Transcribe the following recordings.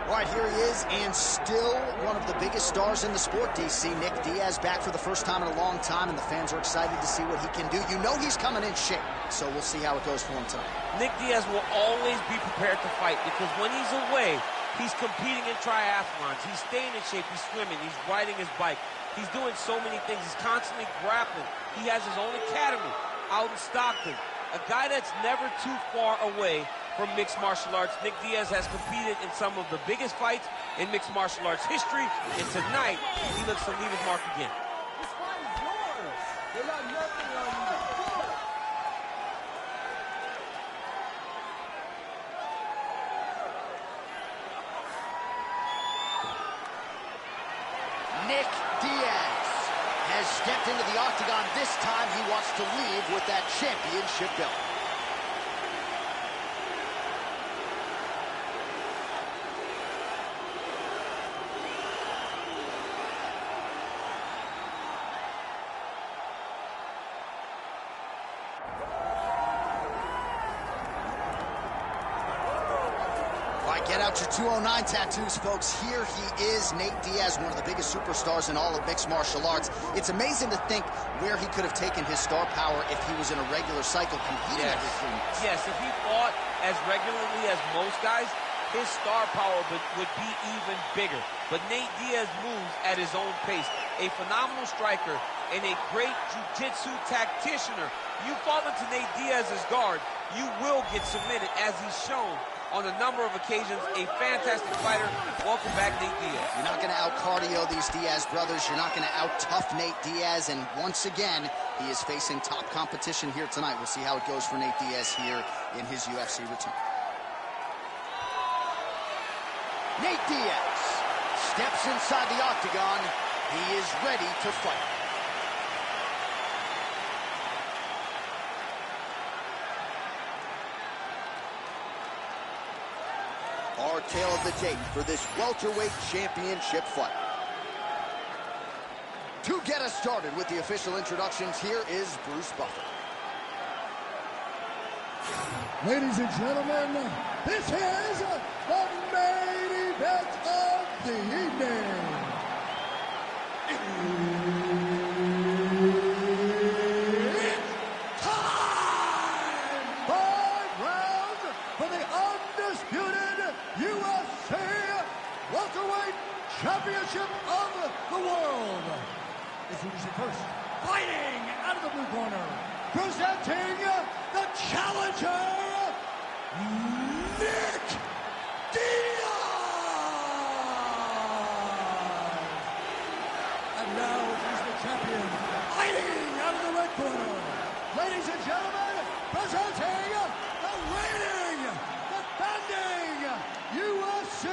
All right, here he is, and still one of the biggest stars in the sport, DC. Nick Diaz back for the first time in a long time, and the fans are excited to see what he can do. You know he's coming in shape, so we'll see how it goes for him tonight. Nick Diaz will always be prepared to fight because when he's away, he's competing in triathlons. He's staying in shape. He's swimming. He's riding his bike. He's doing so many things. He's constantly grappling. He has his own academy out in Stockton. A guy that's never too far away from mixed martial arts. Nick Diaz has competed in some of the biggest fights in mixed martial arts history, and tonight he looks to leave his mark again. This fight is yours. They got nothing on you. Nick Diaz has stepped into the octagon. This time he wants to leave with that championship belt. Get out your 209 tattoos, folks. Here he is, Nate Diaz, one of the biggest superstars in all of mixed martial arts. It's amazing to think where he could have taken his star power if he was in a regular cycle competing every 3 months. Yes, if he fought as regularly as most guys, his star power would be even bigger. But Nate Diaz moves at his own pace. A phenomenal striker and a great jiu-jitsu tacticianer. You fall into Nate Diaz's guard, you will get submitted, as he's shown on a number of occasions. A fantastic fighter. Welcome back, Nate Diaz. You're not going to out-cardio these Diaz brothers. You're not going to out-tough Nate Diaz. And once again, he is facing top competition here tonight. We'll see how it goes for Nate Diaz here in his UFC return. Nate Diaz steps inside the octagon. He is ready to fight. Our tale of the tape for this welterweight championship fight. To get us started with the official introductions, here is Bruce Buffer. Ladies and gentlemen, this is the main event of the evening. It's time! 5 rounds for the undisputed UFC welterweight championship of the world. Introducing first, fighting out of the blue corner, presenting the challenger, Nick Diaz. And now he's the champion, fighting out of the red corner. Ladies and gentlemen, presenting the reigning, defending UFC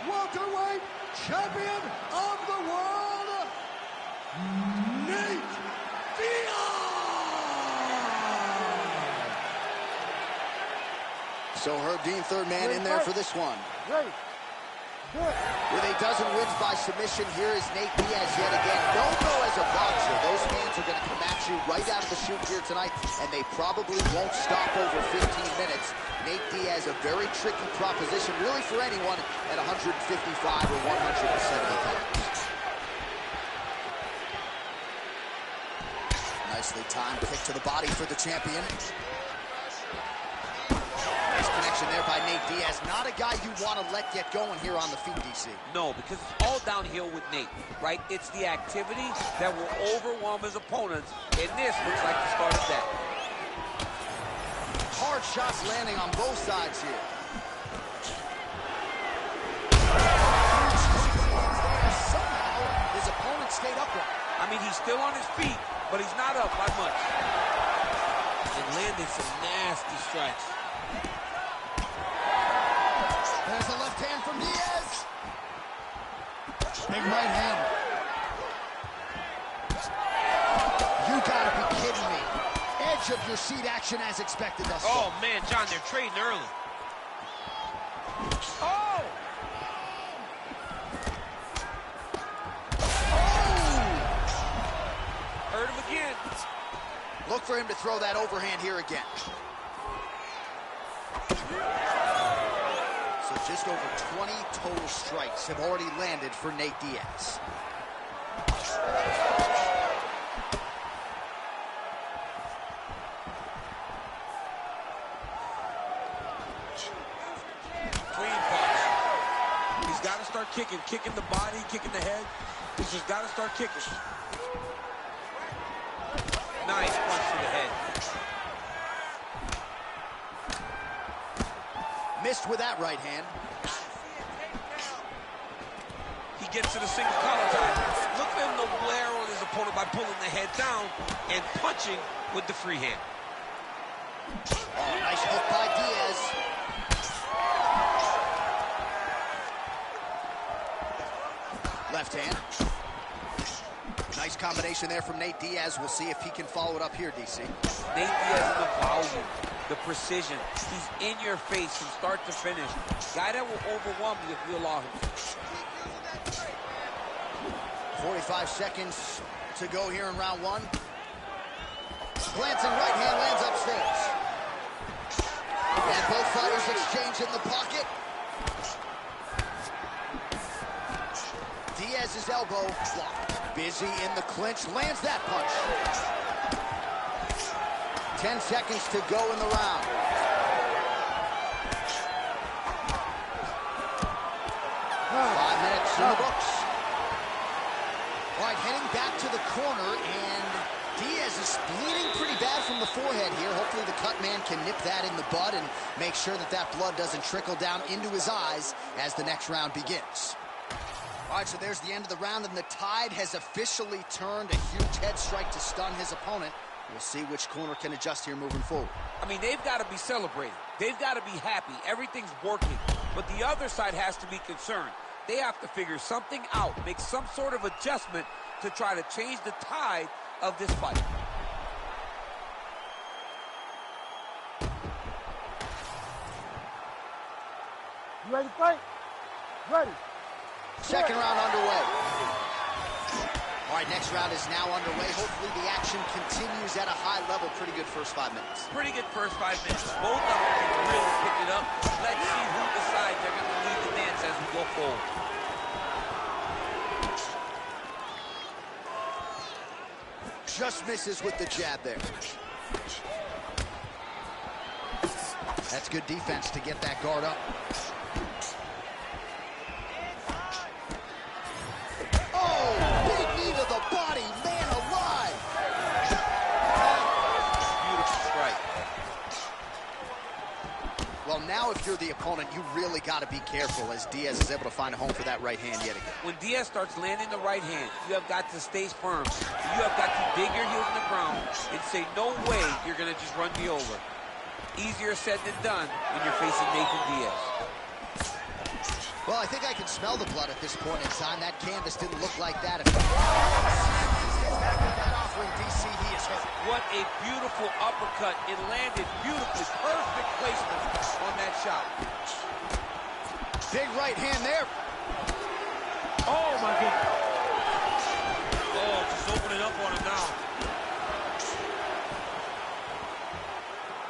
welterweight champion of the world, Nate Diaz. So Herb Dean, third man in there for this one. With a dozen wins by submission, here is Nate Diaz yet again. Don't go as a boxer. Those fans are going to come at you right out of the chute here tonight, and they probably won't stop over 15 minutes. Nate Diaz, a very tricky proposition, really for anyone at 155 or 170 pounds. Nicely timed kick to the body for the champion. Nice connection there by Nate Diaz. Not a guy you want to let get going here on the feet, DC. No, because it's all downhill with Nate, right? It's the activity that will overwhelm his opponents, and this looks like the start of that. Hard shots landing on both sides here. Somehow, his opponent stayed upright. I mean, he's still on his feet, but he's not up by much. And landing some nasty strikes. There's a left hand from Diaz. Big right hand. You gotta be kidding me. Edge of your seat action as expected thus far. Oh, man, John, they're trading early. Oh! Hurt him again. Look for him to throw that overhand here again. So So just over 20 total strikes have already landed for Nate Diaz. Clean punch. He's got to start kicking the body, kicking the head. He's just got to start kicking. Nice punch to the head. Missed with that right hand. He gets to the single collar tie. Look for him to wear on his opponent by pulling the head down and punching with the free hand. Oh, nice hook by Diaz. Left hand. Nice combination there from Nate Diaz. We'll see if he can follow it up here, DC. Nate Diaz, the volume, the precision. He's in your face from start to finish. Guy that will overwhelm you if you allow him to. 45 seconds to go here in round one. Glancing right hand lands upstairs. And both fighters exchange in the pocket. Diaz's elbow blocked. Busy in the clinch, lands that punch. 10 seconds to go in the round. Five minutes in the books. All right, heading back to the corner, and Diaz is bleeding pretty bad from the forehead here. Hopefully the cut man can nip that in the bud and make sure that that blood doesn't trickle down into his eyes as the next round begins. All right, so there's the end of the round, and the tide has officially turned. A huge head strike to stun his opponent. We'll see which corner can adjust here moving forward. I mean, they've got to be celebrating. They've got to be happy. Everything's working. But the other side has to be concerned. They have to figure something out, make some sort of adjustment to try to change the tide of this fight. You ready to fight? Ready. Second round underway. All right, next round is now underway. Hopefully the action continues at a high level. Pretty good first 5 minutes. Pretty good first 5 minutes. Both of them can really pick it up. Let's see who decides they're going to lead the dance as we go forward. Just misses with the jab there. That's good defense to get that guard up. Oh, big knee to the body, man alive. Beautiful strike. Well, now if you're the opponent, you really got to be careful as Diaz is able to find a home for that right hand yet again. When Diaz starts landing the right hand, you have got to stay firm. You have got to dig your heels in the ground and say, no way you're going to just run me over. Easier said than done when you're facing Nathan Diaz. Well, I think I can smell the blood at this point in time. That canvas didn't look like that. When DC, he is hurt. What a beautiful uppercut. It landed beautifully. Perfect placement on that shot. Big right hand there. Oh, my goodness. Oh, just opening up on him now.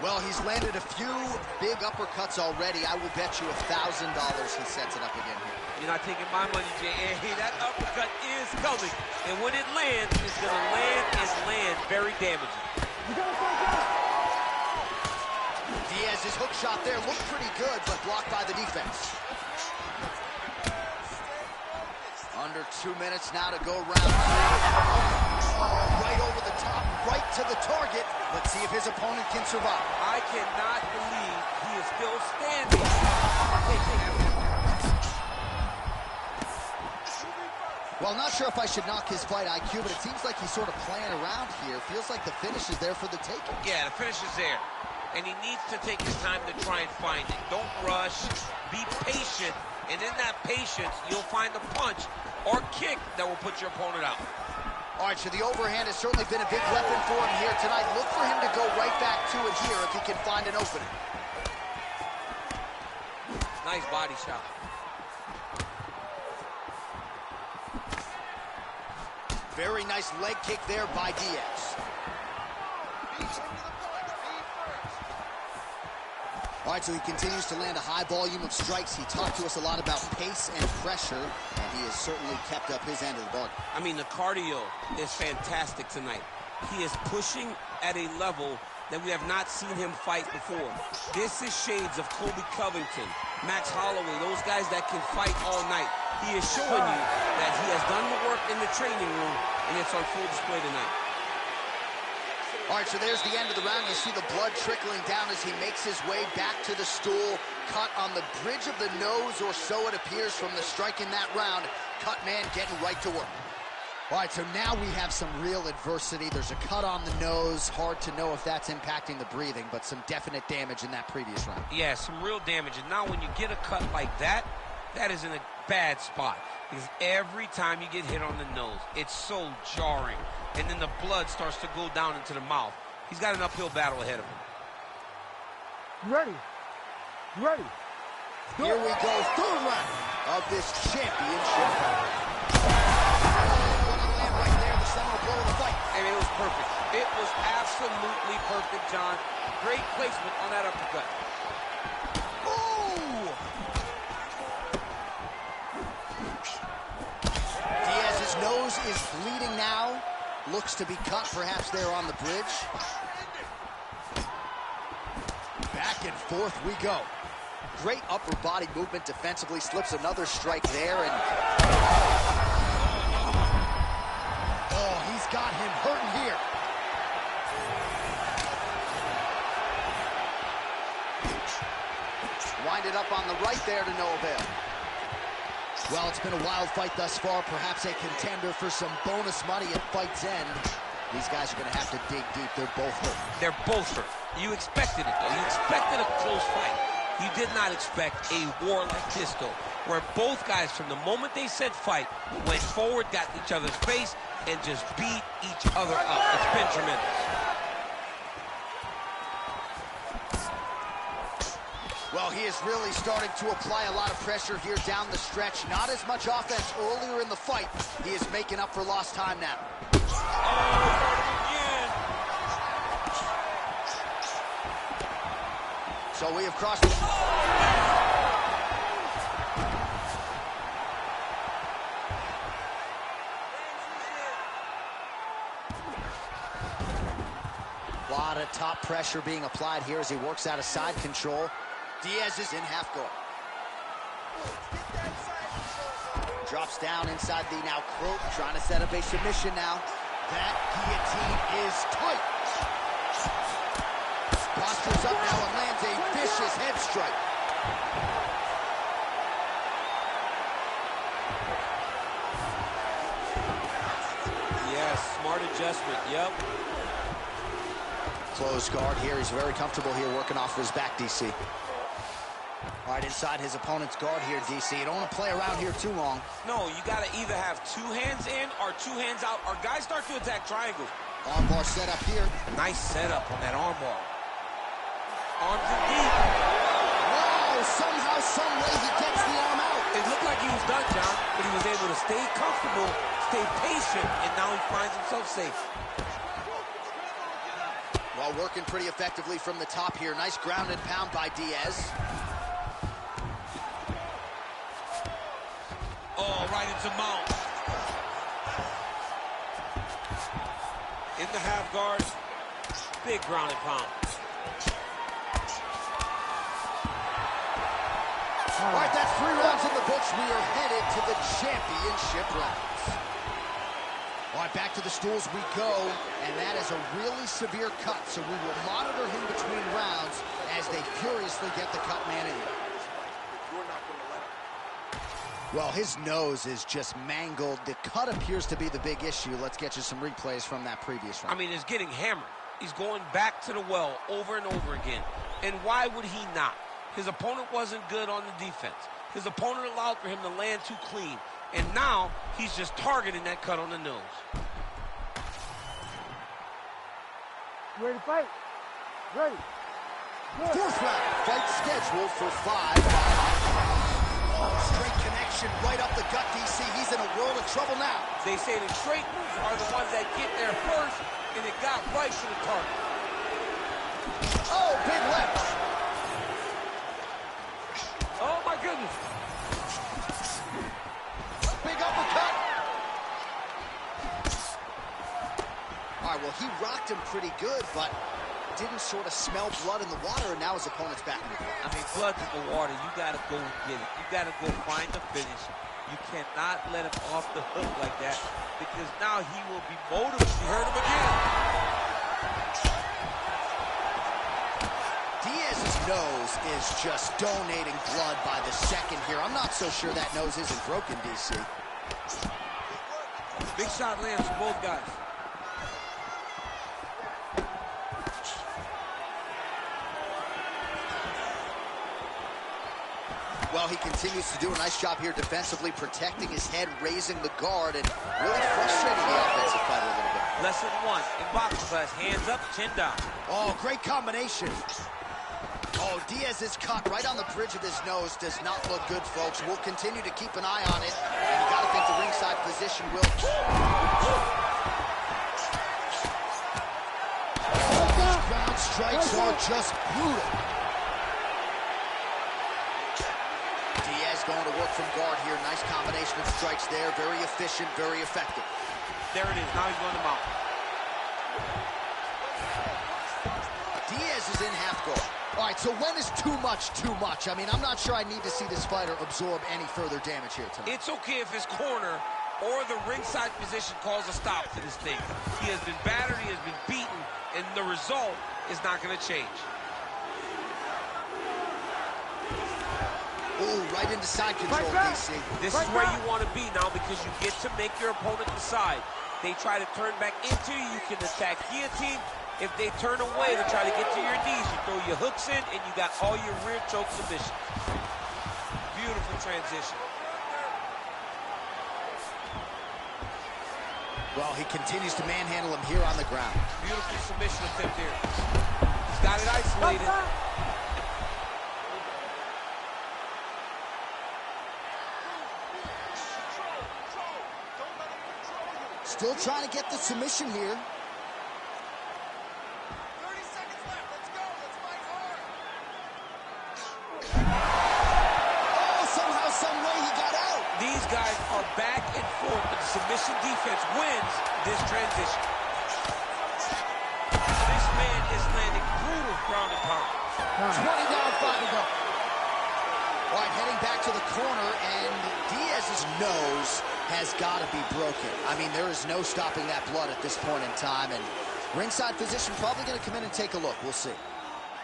Well, he's landed a few big uppercuts already. I will bet you $1,000 he sets it up again here. You're not taking my money, Jay. Hey, that uppercut is coming. And when it lands, it's going to land and land very damaging. You gotta fight out. Diaz's hook shot there looked pretty good, but blocked by the defense. Under 2 minutes now to go round two. Right over the top, right to the target. Let's see if his opponent can survive. I cannot believe he is still standing. Well, not sure if I should knock his fight IQ, but it seems like he's sort of playing around here. Feels like the finish is there for the taking. Yeah, the finish is there. And he needs to take his time to try and find it. Don't rush. Be patient. And in that patience, you'll find the punch or kick that will put your opponent out. All right, so the overhand has certainly been a big weapon for him here tonight. Look for him to go right back to it here if he can find an opening. Nice body shot. Very nice leg kick there by Diaz. All right, so he continues to land a high volume of strikes. He talked to us a lot about pace and pressure, and he has certainly kept up his end of the bargain. I mean, the cardio is fantastic tonight. He is pushing at a level that we have not seen him fight before. This is shades of Colby Covington, Max Holloway, those guys that can fight all night. He is showing you that he has done the work in the training room, and it's on full display tonight. All right, so there's the end of the round. You see the blood trickling down as he makes his way back to the stool. Cut on the bridge of the nose, or so it appears from the strike in that round. Cut man getting right to work. All right, so now we have some real adversity. There's a cut on the nose. Hard to know if that's impacting the breathing, but some definite damage in that previous round. Yeah, some real damage. And now when you get a cut like that, that is in a bad spot. Because every time you get hit on the nose, it's so jarring. And then the blood starts to go down into the mouth. He's got an uphill battle ahead of him. Ready. Ready. Here we go, third round of this championship. Right there, the seminal blow of the fight. I mean, it was perfect. It was absolutely perfect, John. Great placement on that uppercut. Ooh! Diaz's nose is bleeding now. Looks to be cut, perhaps there on the bridge. Back and forth we go. Great upper body movement defensively, slips another strike there, and oh, he's got him hurting here. Winded up on the right there to no avail. Well, it's been a wild fight thus far, perhaps a contender for some bonus money at fight's end. These guys are going to have to dig deep. They're both hurt. They're both hurt. You expected it, though. You expected a close fight. You did not expect a war like this, though, where both guys, from the moment they said fight, went forward, got in each other's face, and just beat each other up. It's been tremendous. Well, he is really starting to apply a lot of pressure here down the stretch. Not as much offense earlier in the fight. He is making up for lost time now. So we have crossed the... A lot of top pressure being applied here as he works out of side control. Diaz is in half guard. Drops down inside the now Croak, trying to set up a submission now. That guillotine is tight. Postures up now and lands a vicious head strike. Yes, smart adjustment, yep. Closed guard here. He's very comfortable here working off of his back, DC. All right, inside his opponent's guard here, DC. You don't want to play around here too long. No, you got to either have two hands in or two hands out, or guys start to attack triangles. Armbar set up here. Nice setup on that armbar. Arms in deep. Wow, somehow, some way he gets the arm out. It looked like he was done, John, but he was able to stay comfortable, stay patient, and now he finds himself safe. Well, working pretty effectively from the top here. Nice ground and pound by Diaz. Oh, right into mount. In the half guard. Big ground and pound. All right, that's 3 rounds in the books. We are headed to the championship rounds. All right, back to the stools we go, and that is a really severe cut, so we will monitor him between rounds as they furiously get the cut man in. Well, his nose is just mangled. The cut appears to be the big issue. Let's get you some replays from that previous round. I mean, it's getting hammered. He's going back to the well over and over again. And why would he not? His opponent wasn't good on the defense. His opponent allowed for him to land too clean. And now he's just targeting that cut on the nose. Ready to fight? Ready. Good. 4th round, fight scheduled for 5. Oh, straight connection right up the gut, DC. He's in a world of trouble now. They say the straight moves are the ones that get there first, and it got right to the target. Oh, big left. He rocked him pretty good, but didn't sort of smell blood in the water, and now his opponent's back in the fight. I mean, blood's in the water. You got to go get it. You got to go find the finish. You cannot let him off the hook like that, because now he will be motivated. You heard him again. Diaz's nose is just donating blood by the second here. I'm not so sure that nose isn't broken, DC. Big shot lands for both guys. Well, he continues to do a nice job here defensively, protecting his head, raising the guard, and really frustrating the offensive fighter a little bit. Lesson 1 in boxing class: hands up, chin down. Oh, great combination. Oh, Diaz's cut right on the bridge of his nose does not look good, folks. We'll continue to keep an eye on it, and you got to think the ringside position will. These ground strikes are just brutal. Diaz going to work from guard here. Nice combination of strikes there. Very efficient, very effective. There it is. Now he's going to mount. Diaz is in half guard. All right, so when is too much too much? I mean, I'm not sure I need to see this fighter absorb any further damage here tonight. It's okay if his corner or the ringside position calls a stop to this thing. He has been battered, he has been beaten, and the result is not going to change. Ooh, right into side control, DC. This is where you want to be now, because you get to make your opponent decide. They try to turn back into you, you can attack guillotine. If they turn away to try to get to your knees, you throw your hooks in, and you got all your rear choke submissions. Beautiful transition. Well, he continues to manhandle him here on the ground. Beautiful submission attempt here. He's got it isolated. Still trying to get the submission here. 30 seconds left. Let's go. Let's fight hard. Oh, somehow, some way he got out. These guys are back and forth, but the submission defense wins this transition. This man is landing brutal ground and pound. 20 down, 5 to go. All right, heading back to the corner, and Diaz's nose has got to be broken. I mean, there is no stopping that blood at this point in time, and ringside physician probably going to come in and take a look. We'll see.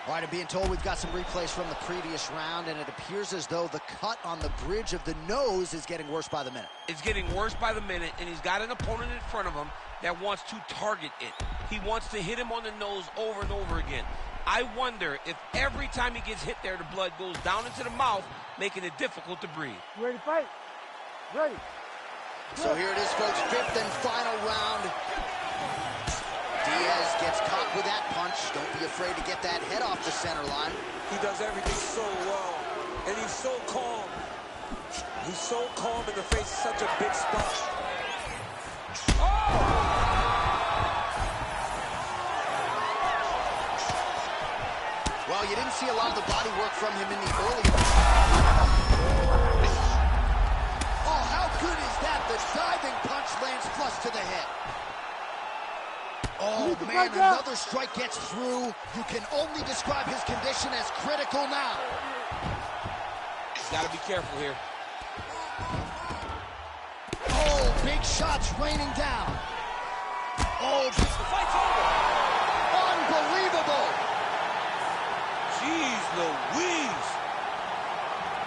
All right, I'm being told we've got some replays from the previous round, and it appears as though the cut on the bridge of the nose is getting worse by the minute. It's getting worse by the minute, and he's got an opponent in front of him that wants to target it. He wants to hit him on the nose over and over again. I wonder if every time he gets hit there, the blood goes down into the mouth, making it difficult to breathe. You ready to fight? Ready. So here it is, folks, 5th and final round. Diaz gets caught with that punch. Don't be afraid to get that head off the center line. He does everything so well, and he's so calm. He's so calm in the face of such a big spot. Well, you didn't see a lot of the body work from him in the early. Oh, how good is that? The diving punch lands flush to the head. Oh, man, another strike gets through. You can only describe his condition as critical now. He's got to be careful here. Oh, big shots raining down. Oh, The fight's over. unbelievable. Jeez Louise.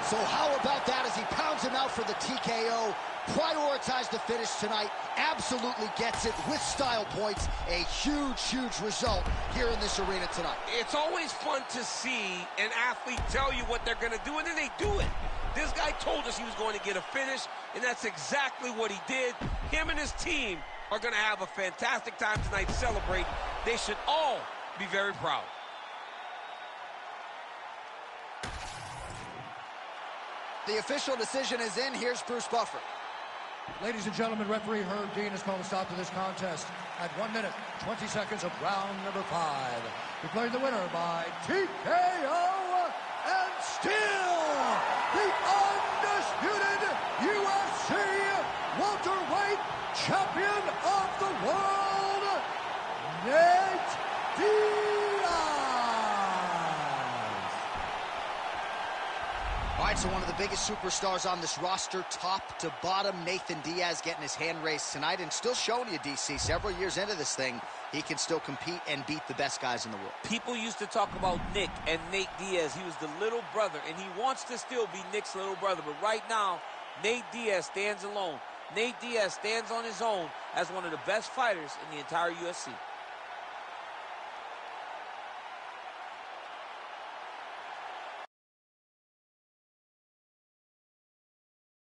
So how about that as he pounds him out for the TKO? Prioritize the finish tonight. Absolutely gets it with style points. A huge, huge result here in this arena tonight. It's always fun to see an athlete tell you what they're going to do, and then they do it. This guy told us he was going to get a finish, and that's exactly what he did. Him and his team are going to have a fantastic time tonight celebrating. They should all be very proud. The official decision is in. Here's Bruce Buffer. Ladies and gentlemen, referee Herb Dean has called a stop to this contest at 1 minute, 20 seconds of round number 5. Declaring the winner by TKO and still the undisputed UFC welterweight champion of the world, right, so one of the biggest superstars on this roster, top to bottom, Nathan Diaz getting his hand raised tonight and still showing you, DC, several years into this thing, he can still compete and beat the best guys in the world. People used to talk about Nick and Nate Diaz. He was the little brother, and he wants to still be Nick's little brother. But right now, Nate Diaz stands alone. Nate Diaz stands on his own as one of the best fighters in the entire UFC.